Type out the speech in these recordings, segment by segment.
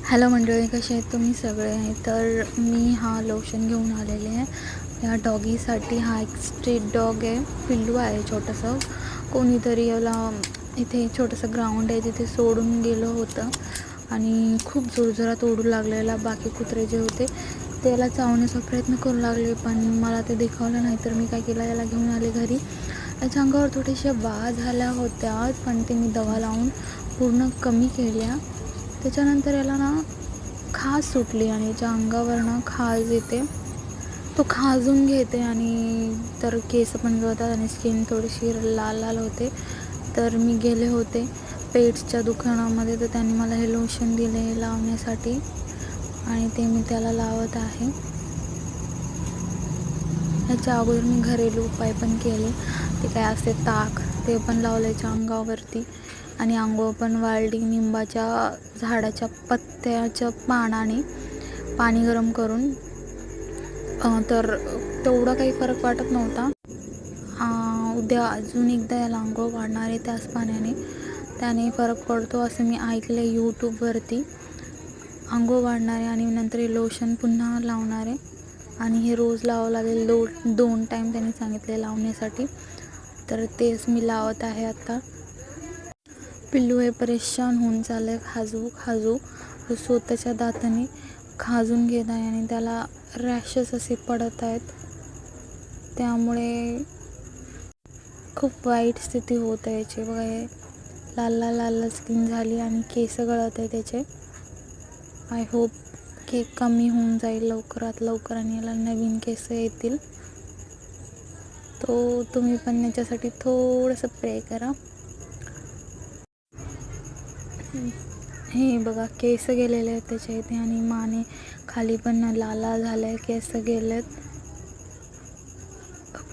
Hello मंडळी, कसे आहेत तुम्ही सगळे? तर मी हा लोशन घेऊन आलेले आहे या डॉगीसाठी. हा एक स्ट्रीट डॉग आहे, पिल्लू आहे छोटंसं. कोणीतरी याला इथे छोटंसं ग्राउंड आहे तिथे सोडून गेलं होतं आणि खूप जोरजोरात ओढू लागलेला. बाकी कुत्रे जे होते त्याला चावण्याचा प्रयत्न करू लागले, पण मला ते दिखावलं नाही. तर मी काय केलं, याला घेऊन आले घरी. याच्या अंगावर थोड्याशा वास झाल्या होत्या, पण ते मी दवा लावून पूर्ण कमी केल्या. त्याच्यानंतर याला ना खाज सुटली आणि याच्या अंगावर ना खाज येते. तो खाजून घेते आणि तर केस पण गळतात आणि स्किन थोडीशी लाल लाल होते. तर मी गेले होते पेट्सच्या दुकानामध्ये, तर त्यांनी मला हे लोशन दिले लावण्यासाठी आणि ते मी त्याला लावत आहे. ह्याच्या अगोदर मी घरेलू उपाय पण केले. ते काय असते ताक, ते पण लावल्याच्या अंगावरती आणि अंघोळ पण वाळली. निंबाच्या झाडाच्या पत्त्याच्या पानाने पाणी गरम करून, तर तेवढा काही फरक वाटत नव्हता. उद्या अजून एकदा याला अंघोळ वाढणार आहे त्याच पाण्याने, त्याने फरक पडतो असं मी ऐकलं यूट्यूबवरती. अंघोळ वाढणार आहे आणि नंतर हे लोशन पुन्हा लावणार आहे आणि हे रोज लावावं लागेल. दोन टाईम त्यांनी सांगितले लावण्यासाठी, तर तेच मी लावत आहे आता. पिल्लू हे परेशान होऊन चाललं आहे, खाजू स्वतःच्या दाताने खाजून घेत आहे आणि त्याला रॅशेस असे पडत आहेत. त्यामुळे खूप वाईट स्थिती होत आहे याची. बघा, हे लाल स्किन झाली आणि केस गळत आहे त्याचे. आय होप की कमी होऊन जाईल लवकरात लवकर आणि याला नवीन केस येतील. तो तुम्ही पण याच्यासाठी थोडंसं प्रे करा. हे बघा, केस गेलेले आहेत त्याच्या इथे आणि माने खाली पण लाला झाले, केस गेलेत.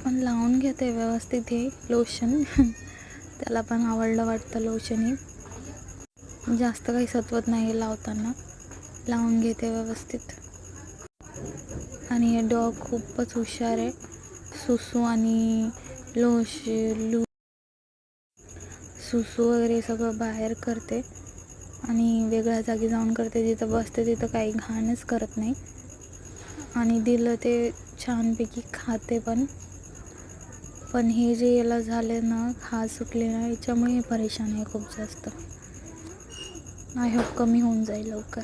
पण लावून घेते व्यवस्थित हे लोशन. त्याला पण आवडलं वाटतं लोशन. हे जास्त काही सत्वत नाही लावताना, लावून घेते व्यवस्थित. आणि हे डॉग खूपच हुशार आहे. सुसू आणि सुसू वगैरे सगळं बाहेर करते आणि वेगळ्या जागी जाऊन करते. जिथं बसते तिथं काही घाणच करत नाही आणि दिलं ते छानपैकी खाते पण हे जे याला झाले ना, खाज सुटले ना, याच्यामुळे परेशान आहे खूप जास्त. आय होप कमी होऊन जाईल लवकर.